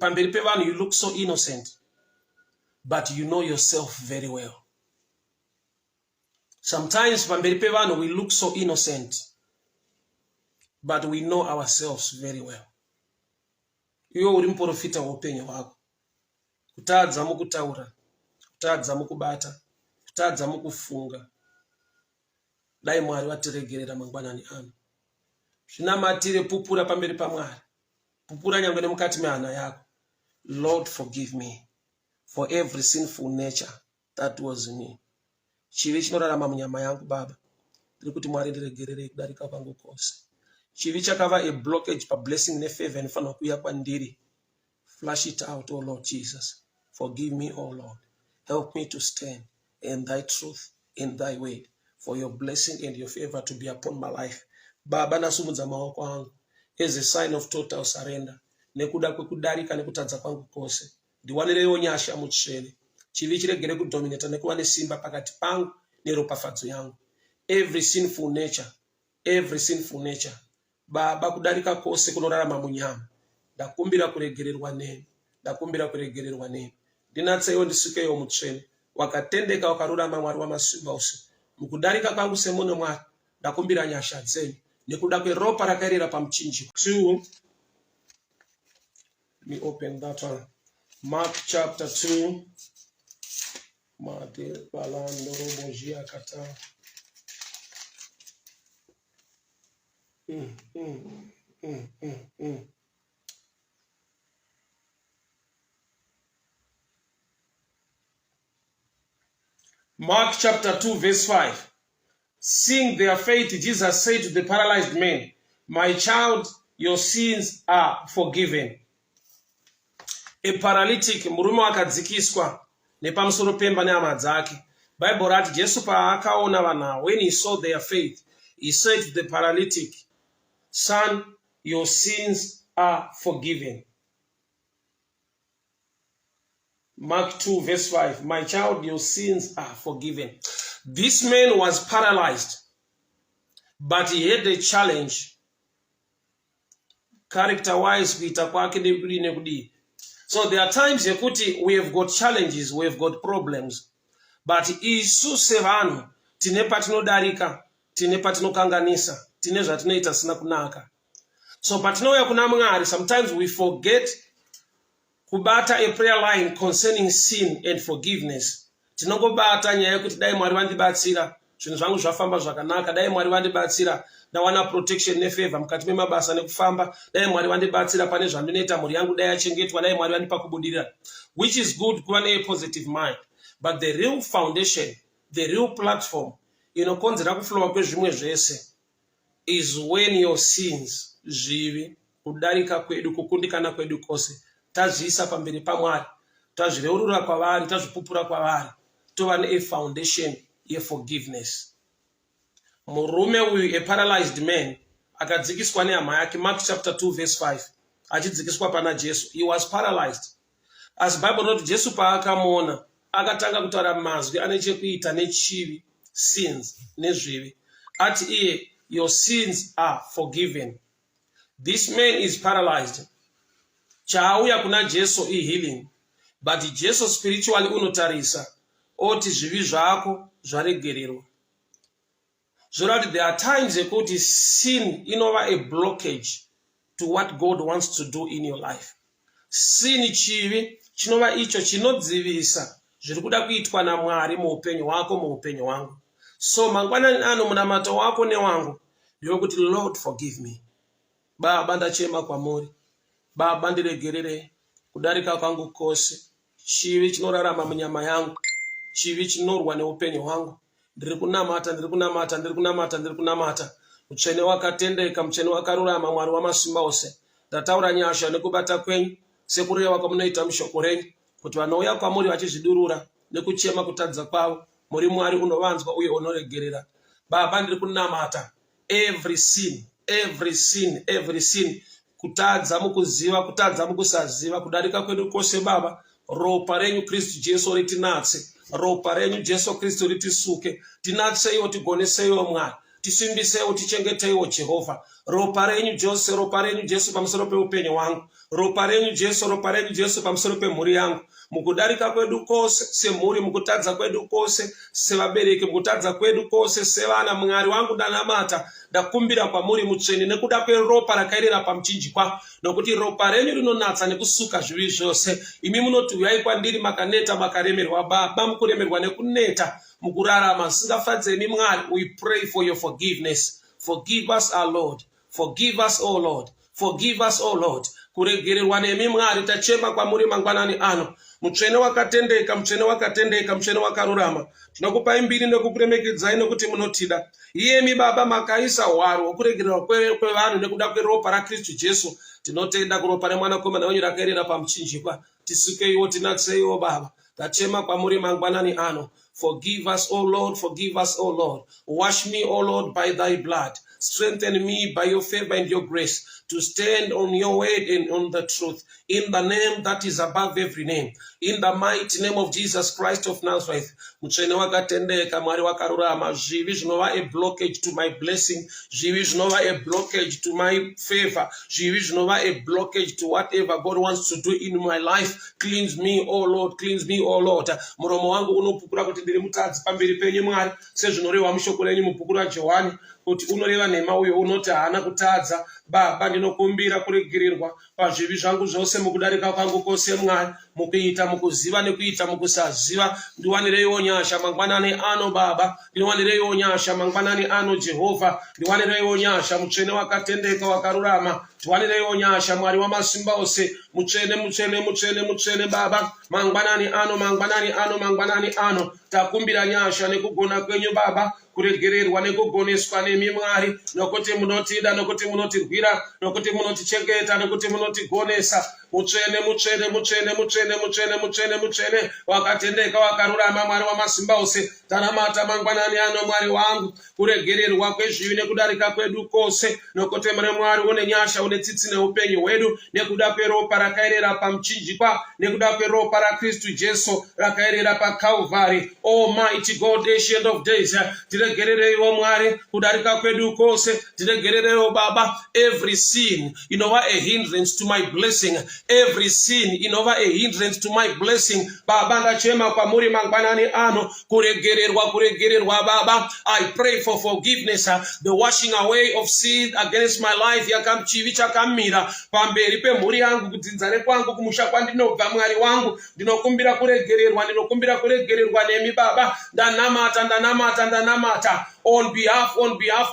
pamberi pevanhu you look so innocent, but you know yourself very well. Sometimes pamberi pevanhu we look so innocent, but we know ourselves very well. Iwe uri muprofita weupenyu hwako, kutadza mukutaura, kutadza mukubata, kutadza mukufunga. Dai Mwari vatiregerera mangwanani ano. Zvinamatire pupura pamberi paMwari. Pupura nyangwe nemukati mehana yako. Lord, forgive me for every sinful nature that was in me. Chivi chinorarama munyama yangu Baba. Ndiri kuti Mwari ndiregerere kudarika kwangu kose. Chivi chakava a blockage pa blessing nefavor inofanira kuuya kwandiri. Flush it out, oh Lord Jesus. Forgive me, oh Lord. Help me to stand in thy truth, in thy word, for your blessing and your favor to be upon my life. Baba nasumudza maoko angu as a sign of total surrender. Nekuda kwekudarika nekutadza kwangu kose. Ndiwanerewo nyasha mutsvene. Chivi chiregere kudominata nekuva nesimba pakati pangu neropafadzo yangu. Every sinful nature. Baba kudarika kose kunorarama munyama. Ndakumbira kuregererwa nemi. Ndinatseiwo ndisukeyo mutsvene. Wakatendeka wakarurama Mwari wamasimba ose. Mukudarika kwangu semuno Mwari. Ndakumbira nyasha dzenyu. Nekuda kweropa rakaerera pamuchinjiko. 2. Let me open that one. Mark chapter 2. Mate balando robojia kata. Mark chapter 2 verse 5. Seeing their faith, Jesus said to the paralyzed man, "My child, your sins are forgiven." A paralytic, murume wakadzikiswa nepamusoro pemba nehama dzake. Bible rati Jesu paakaona vanhu, when he saw their faith, he said to the paralytic, "Son, your sins are forgiven." Mark 2 verse 5. My child, your sins are forgiven. This man was paralyzed, but he had a challenge. Character-wise, so there are times we have got challenges, we have got problems. But isu sevanu, tine patinodarika, tine patinokanganisa, tine zvatinoita sina kunaka. So patinouya kuna Mwari, sometimes we forget kubata a prayer line concerning sin and forgiveness. Tinongobata nyaya yekuti dai Mwari vandibatsira, zvinhu zvangu zvafamba zvakanaka, dai Mwari vandibatsira, ndawana protection nefavor mukati memabasa nekufamba, dai Mwari vandibatsira pane zvandinoita, mhuri yangu dai yachengetwa, dai Mwari vandipa kubudirira. Which is good kuva ne positive mind. But the real foundation, the real platform, inokonzera kuflowa kwezvimwe zvese, is when your sins, zvivi, kudarika kwedu, kukundikana kwedu kose, tazviisa pamberi paMwari, tazvireurura kwavari, tazvipupura kwavari, tova ne foundation ye forgiveness. Murume uyu, a paralyzed man, akadzikiswa nehama yake. Mark chapter 2 verse 5. Achidzikiswa pana Jesu. He was paralyzed. As Bible note, Jesu paakamuona, akatanga kutaura mazwi ane chekuita nechivi, sins, nezvivi. Ati iye, your sins are forgiven. This man is paralyzed. Chaauya kuna Jesu healing. But Jesu spiritually unotarisa. Oti zvivi zvako zvaregererwa. So that there are times ekuti sin inova a blockage to what God wants to do in your life. Sin chivi chinova icho chinodzivisa zviri kuda kuitwa naMwari muupenyu hwako, muupenyu hwangu. So mangwanani ano munamato wako newangu ndewokuti, Lord, forgive me. Baba ndachema kwamuri. Baba ndiregerere kudarika kwangu kose. Chivi chinorarama munyama yangu, chivi chinorwa neupenyu hwangu. Ndiri kunamata. Mutsvene wakatendeka, mutsvene wakarurama, Mwari wamasimba ose. Ndataura nyasha nekubata kwenyu, sekureva kwamunoita mushoko renyu, kuti vanouya kwamuri vachizvidurura nekuchema kutadza kwavo, muri Mwari unovanzwa uye unoregerera. Baba ndiri kunamata every sin, kutadza mukuziva, kutadza mukusaziva, kudarika kwedu kose Baba, ropa renyu Kristu Jesu ritinatse, ropa renyu Jesu Kristu ritisuke, tinatseyo, tigoneseyo Mwari, tisimbiseyo, tichengeteyo Jehovha, ropa renyu Jesu pamusoro peupenyu hwangu, ropa renyu Jesu pamusoro pemhuri yangu, mukudarika kwedu kose semhuri, mukutadza kwedu kose sevabereki, mukutadza kwedu kose sevana, Mwari wangu ndanamata, ndakumbira kwamuri mutsvene nekuda kweropa rakaerera pamuchinjikwa, nokuti ropa renyu rinonatsa nekusuka zvivi zvose. Imi munoti uyai kwandiri makaneta makaremerwa, Baba mukuremerwa nekuneta mukurarama zvisingafadze imi Mwari. We pray for your forgiveness. Forgive us our Lord. Forgive us, O Lord. Forgive us, O Lord. Kuregererwa nemi Mwari tachema kwamuri mangwanani ano. Mutsvene wakatendeka, mutsvene wakatendeka, mutsvene wakarurama. Tinokupai mbiri nekukuremekedzai nokuti munotida. Iyemi Baba makaisa hwaro wokuregererwa kwevanhu nekuda kweropa raKristu Jesu. Tinotenda kuropa remwanakomana wenyu rakaerera pamuchinjikwa. Tisukeiwo, tinatseiwo Baba. Tachema kwamuri mangwanani ano. Forgive us, O Lord, forgive us, O Lord. Wash me, O Lord, by thy blood. Strengthen me by your favor and your grace to stand on your word and on the truth. In the name that is above every name. In the mighty name of Jesus Christ of Nazareth. Mutsvene wakatendeka, Mwari wakarurama. Zvivi zvinova a blockage to my blessing. Zvivi zvinova a blockage to my favor. Zvivi zvinova a blockage to whatever God wants to do in my life. Cleanse me, O Lord. Cleanse me, O Lord. Muromo wangu unopupura kuti ndiri mutadzi pamberi penyu Mwari, sezvinorehwa mushoko renyu mubhuku raJohani, kuti unoreva nhema uyo unoti haana kutadza. Baba ndinokumbira kuregererwa pazvivi zvangu zvose mukudarika kwangu kwose Mwari, mukuita mukuziva nekuita mukusaziva. Ndiwanireiwo nyasha mangwanani ano Baba, ndiwanireiwo nyasha mangwanani ano Jehovha, ndiwanireiwo nyasha mutsvene wakatendeka wakarurama, ndiwanireiwo nyasha Mwari wamasimba ose, mutsvene Baba, mangwanani ano takumbira nyasha nekugona kwenyu Baba, kuregererwa nekugoneswa nemi Mwari, nokuti munotida, nokuti munotirwira, nokuti munotichengeta, nokuti munotigonesa. Mutsvene wakatendeka wakarurama Mwari wamasimba ose, tanamata mangwanani ano Mwari wangu, kuregererwa kwezvivi nekudarika kwedu kose, nokuti muri Mwari une nyasha, une tsitsi neupenyu hwedu, nekuda kweropa rakaerera pamuchinjikwa, nekuda kweropa raKristu Jesu rakaerera paKalvari. Almighty God, ancient of days, tiregerereiwo Mwari kudarika kwedu kose, tiregerereiwo Baba, every sin inova a hindrance to my blessing, every sin inova a hindrance to my blessing. Baba ndachema kwamuri mangwanani ano, kuregererwa Baba. I pray for forgiveness, the washing away of sin against my life. Chivi chakamira pamberi pemhuri yangu, kudzinza kwangu, kumusha kwandinobva Mwari wangu, ndinokumbira kuregererwa nemi Baba. Ndanamata on behalf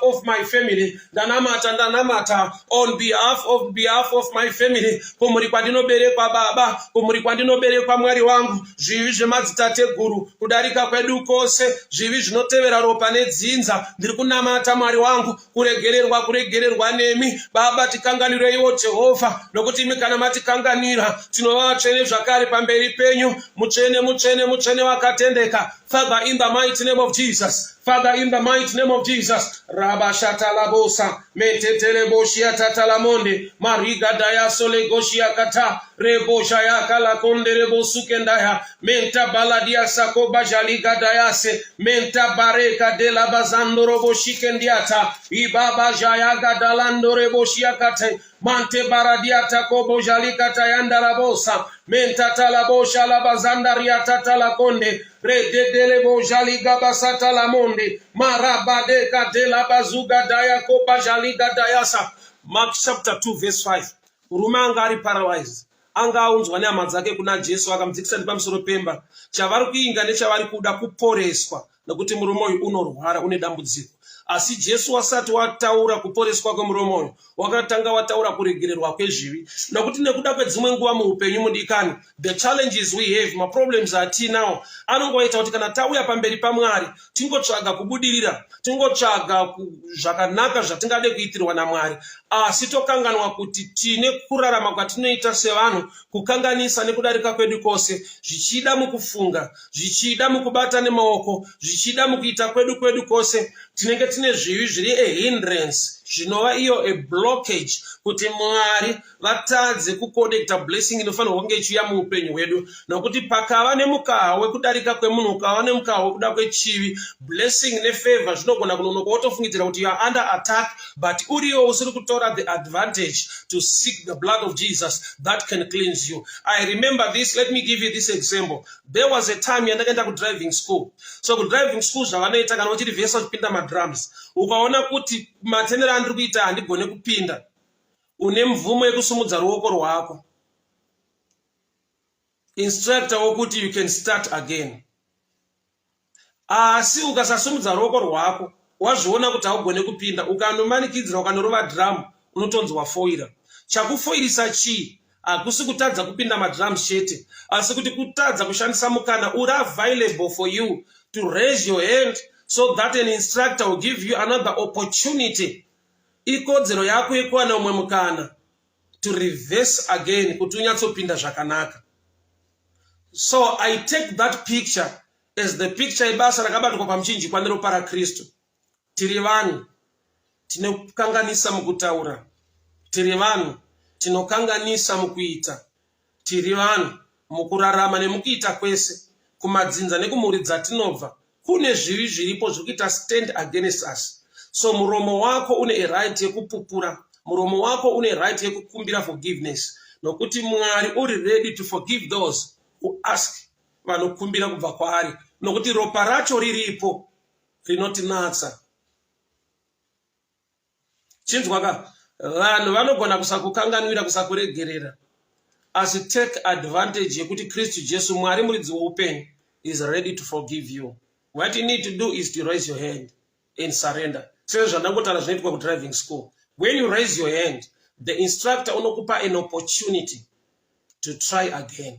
of my family. Ndanamata on behalf of my family. Kumuri kwandinoberekwa Baba, kumuri kwandinoberekwa Mwari wangu, zvivi zvemadzitateguru kudarika kwedu kose, zvivi zvinotevera ropa nedzinza, ndiri kunamata Mwari wangu, kuregererwa nemi Baba. Tikanganireiwo Jehovha, nokuti imi kana matikanganira tinova vatsvene zvakare pamberi penyu. Mutsvene wakatendeka. Father, in the mighty name of Jesus. Father, in the mighty name of Jesus. Rabashata labosa, metetele boshia tatalamonde, mariga daya sole goshia kata, rebosha yaka la konde rebosukendaya, menta baladia sako bajaliga dayase, menta bareka de la bazando roboshikendiata, ibaba jayaga dalando reboshia kate, mante baradiata kobo jalika tayanda labosa, menta talabosha la bazanda riata talakonde, rededele bojaliga basata la monde, marabadeka de la bazuga daya kopa jaliga dayasa. Mark chapter 2 verse 5. Murume anga ari paralyzed, anga aunzwa nehama dzake kuna Jesu, akamudzikisa pamusoro pemba. Chavari kuinga nechavari kuda kuporeswa, nokuti murume uyu unorwara, une dambudziko. Asi Jesu wasati wataura kuporeswa kwemurume uyu, wakatanga wataura kuregererwa kwezvivi. Nokuti nekuda kwedzimwe nguva muupenyu mudikani, the challenges we have, ma problems atinawo, anongoita kuti kana tauya pamberi paMwari tingotsvaga kubudirira, tingotsvaga zvakanaka zvatingade kuitirwa naMwari, asi tokanganwa kuti tine kurarama kwatinoita sevanhu kukanganisa nekudarika kwedu kwose, zvichida mukufunga, zvichida mukubata nemaoko, zvichida mukuita kwedu kwose, tinenge tine zvivi zviri a hindrance zvinova iyo a blockage kuti Mwari vatadze kuconnecta blessing inofanirwa kunge ichiuya muupenyu hwedu, nokuti pakava nemukaha wekudarika kwemunhu, ukava nemukaha wekuda kwechivi, blessing nefavor zvinogona kunonoka wotofungidzira kuti you are under attack, but uriyo usiri kutora the advantage to seek the blood of Jesus that can cleanse you. I remember this. Let me give you this example. There was a time yandakaenda kudriving school. So kudriving school zvavanoita kana uchiri vhesa uchipinda madrums, ukaona kuti matenero andiri kuita handigone kupinda, une mvumo yekusumudza ruoko rwako, instructor wokuti you can start again. Asi ukasasumudza ruoko rwako, wazviona kuti haugone kupinda, ukanomanikidzira ukanorova drum, unotonzwa foira. Chakufoirisa chii? Hakusi kutadza kupinda madrums chete, asi kuti kutadza kushandisa mukana uri available for you to raise your hand so that an instructor will give you another opportunity. Ikodzero yako yekuwana umwe mukana to reverse again kuti unyatsopinda zvakanaka. So I take that picture as the picture ibasa rakabatwa pamuchinjikwa neropa raKristu. Tiri vanhu tinokanganisa mukutaura, tiri vanhu tinokanganisa mukuita, tiri vanhu mukurarama nemukuita kwese, kumadzinza nekumhuri dzatinobva kune zvivi zviripo zvikuita stand against us. So muromo wako une a right yekupupura, muromo wako une right yekukumbira forgiveness, nokuti Mwari uri ready to forgive those who ask, vanokumbira kubva kwaari, nokuti ropa racho riripo rinotinatsa. Chinzwaka, vanhu vanogona kusakukanganwira, kusakuregerera, asi take advantage yekuti Kristu Jesu Mwari muridzi woupenyu is ready to forgive you. What you need to do is to raise your hand and surrender. So zvandangotara zvinoitwa kudriving school. When you raise your hand, the instructor unokupa an opportunity to try again.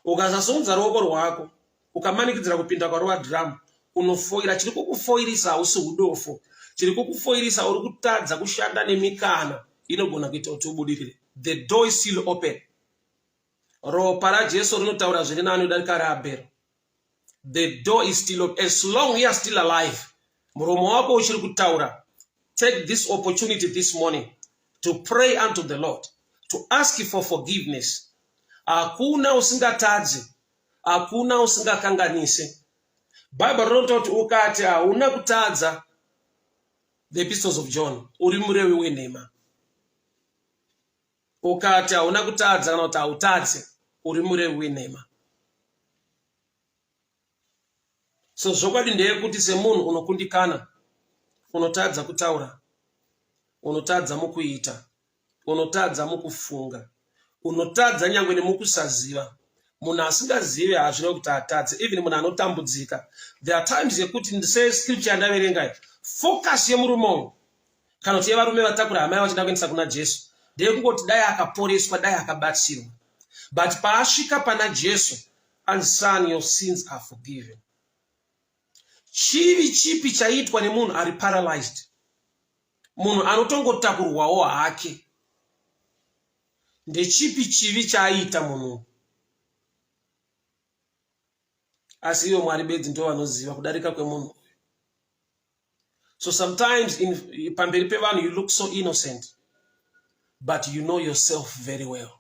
Ukasasumudza ruoko rwako, ukamanikidzira kupinda kwarova drum, unofoira. Chiri kukufoirisa hausi udofo, chiri kukufoirisa uri kutadza kushanda nemikana inogona kuita kuti ubudirire. The door is still open. Ropa raJesu rinotaura zviri nani udarika raAbheri. The door is still open. As long you are still alive, muromo wako uchiri kutaura. Take this opportunity this morning to pray unto the Lord, to ask for forgiveness. Hakuna usingatadzi, hakuna usingakanganise. Bible rinoti kuti ukati hauna kutadza, the epistles of John, uri murevi wenhema. Ukati hauna kutadza kana kuti hautadze, uri murevi wenhema. So zvokwadi ndeyekuti semunhu unokundikana, unotadza kutaura, unotadza mukuita, unotadza mukufunga, unotadza nyangwe nemukusaziva. Munhu asingazive hazvina kuti atadze, even munhu anotambudzika. There are times yekuti ndise scripture yandaverenga, focus yemurume kana kuti yevarume vatakura hama yavo chida kuendesa kuna Jesu ndeyekungoti dai akaporeswa, dai akabatsirwa. But paasvika pana Jesu, and son, your sins are forgiven. Chivi chipi chaitwa nemunhu ari paralyzed, munhu anotongotakurwawo hake, ndechipi chivi chaaita munhu? Asi ivo Mwari bedzi ndo vanoziva kudarika kwemunhu. So sometimes pamberi pevanhu you look so innocent, but you know yourself very well.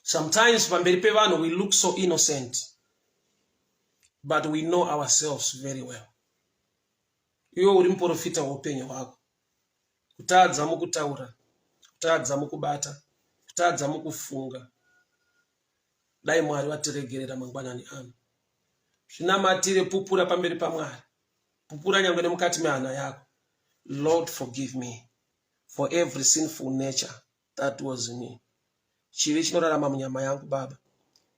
Sometimes pamberi pevanhu we look so innocent, but we know ourselves very well. Iwe uri muprofita woupenyu hwako. Kutadza mukutaura, kutadza mukubata, kutadza mukufunga. Dai Mwari vatiregerera mangwanani ano. Zvinamatire, pupura pamberi paMwari. Pupura nyangwe nemukati mehana yako. Lord, forgive me for every sinful nature that was in me. Chivi chinorarama munyama yangu Baba,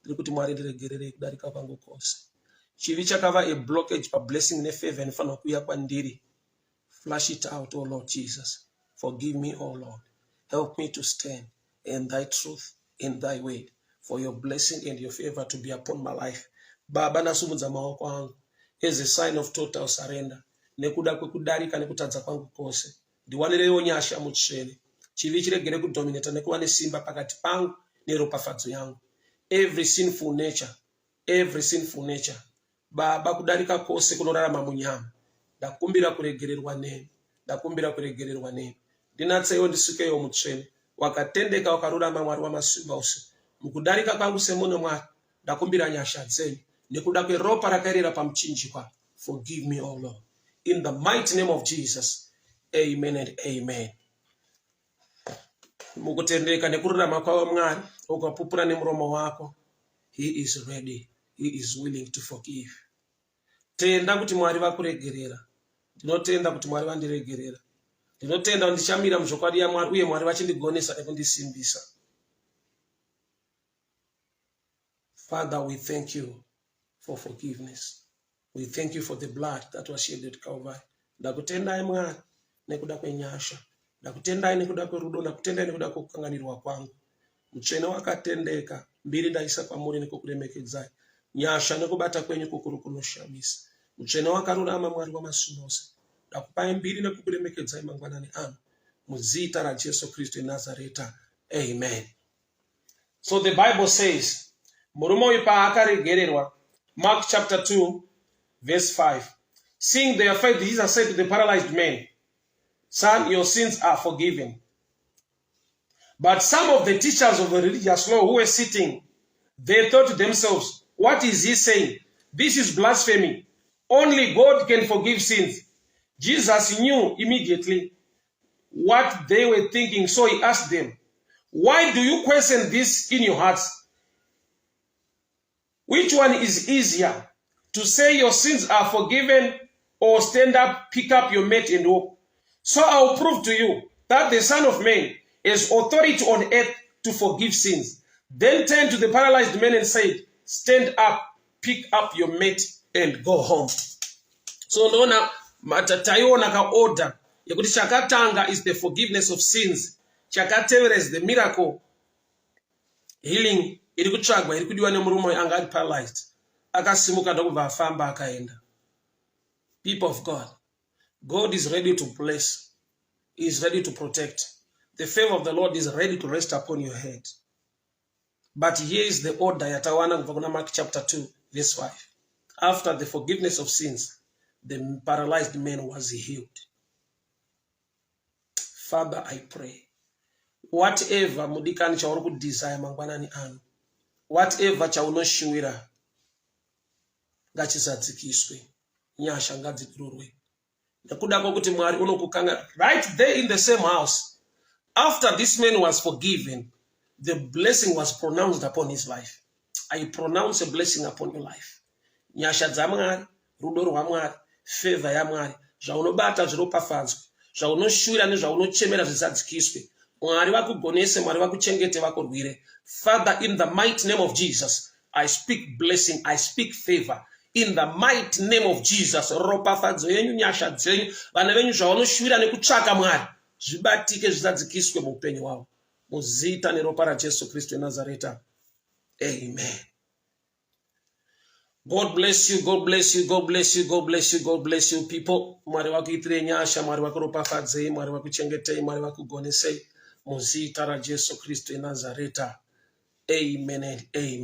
ndiri kuti Mwari ndiregerere kudarika kwangu kwose. Chivi chakava a blockage pa blessing nefavor inofanira kuuya kwandiri. Flush it out, oh Lord Jesus. Forgive me, oh Lord. Help me to stand in thy truth, in thy word, for your blessing and your favor to be upon my life. Baba, nasumudza maoko angu as a sign of total surrender. Nekuda kwekudarika nekutadza kwangu kwose. Ndiwanirewo nyasha mutsvene. Chivi chiregere kudominata nekuva nesimba pakati pangu neropafadzo yangu. Every sinful nature, Baba, kudarika kwose kunorarama munyama, ndakumbira kuregererwa nemi, ndakumbira kuregererwa nemi. Ndinatseiwo ndisukeyo mutsvene, wakatendeka wakarurama Mwari wamasimba ose. Mukudarika kwangu semunhu Mwari, ndakumbira nyasha dzenyu nekuda kweropa rakaerera pamuchinjikwa. Forgive me, O Lord. In the mighty name of Jesus. Amen and amen. Mukutendeka nekururama kwawe Mwari, ukapupura nemuromo wako. He is ready. He is willing to forgive. Tenda kuti Mwari vakuregerera. Ndinotenda kuti Mwari vandiregerera. Ndinotenda kuti ndichamira muzvokwadi yaMwari uye Mwari vachindigonesa nekundisimbisa. Father, we thank you for forgiveness. We thank you for the blood that was shed at Calvary. Ndakutendai Mwari nekuda kwenyasha. Ndakutendai nekuda kwerudo, ndakutendai nekuda kwekukanganirwa kwangu. Mutsvene wakatendeka, mbiri ndaisa kwamuri nekukuremekedzai. Nyasha nekubata kwenyu kukuru kunoshamisa. Mutsvene wakarurama Mwari wamasimba ose. Ndakupai mbiri nekukuremekedzai mangwanani ano. Muzita raJesu Kristu eNazareta. Amen. So the Bible says, murume uyu paakaregererwa, Mark chapter 2, verse 5. Seeing their faith, Jesus said to the paralyzed man, "Son, your sins are forgiven." But some of the teachers of the religious law who were sitting, they thought to themselves, "What is he saying? This is blasphemy. Only God can forgive sins." Jesus knew immediately what they were thinking, so he asked them, "Why do you question this in your hearts? Which one is easier, to say your sins are forgiven, or stand up, pick up your mat and walk? So I will prove to you that the Son of Man has authority on earth to forgive sins." Then turned to the paralyzed man and said, "Stand up, pick up your mat and go home." So ndona matataiona ka order yekuti chakatanga is the forgiveness of sins. Chakatevera is the miracle healing iri kutsvagwa iri kudiwa nemurume anga ari paralyzed. Akasimuka ndokubva afamba akaenda. People of God, God is ready to bless. He is ready to protect. The favor of the Lord is ready to rest upon your head. But here is the order yatawana kubva kuna Mark chapter 2 verse 5. After the forgiveness of sins, the paralyzed man was healed. Father, I pray, whatever mudikani chauri kudesire mangwanani anu, whatever chaunoshuwira ngachizadzikiswe, nyasha ngadzidururwe. Nekuda kwokuti Mwari unokukanga right there in the same house. After this man was forgiven, the blessing was pronounced upon his life. I pronounce a blessing upon your life. Nyasha dzaMwari, rudo rwaMwari, favor yaMwari, zvaunobata zviropafadzwe, zvaunoshuvira nezvaunochemera zvisadzikiswe. Mwari vakugonese, Mwari vakuchengete, vakurwire. Father, in the mighty name of Jesus, I speak blessing, I speak favor. In the mighty name of Jesus, ropafadzo yenyu, nyasha dzenyu, vana venyu zvaunoshuvira nekutsvaka Mwari, zvibatike zvisadzikiswe muupenyu hwavo. Muzita neropa raJesu Kristu eNazareta. Amen. God bless you, God bless you, God bless you, God bless you, God bless you people. Mwari wakuitire nyasha, Mwari wakuropafadzei, Mwari wakuchengetei, Mwari wakugonesei. Muzita raJesu Kristu eNazareta. Amen and amen.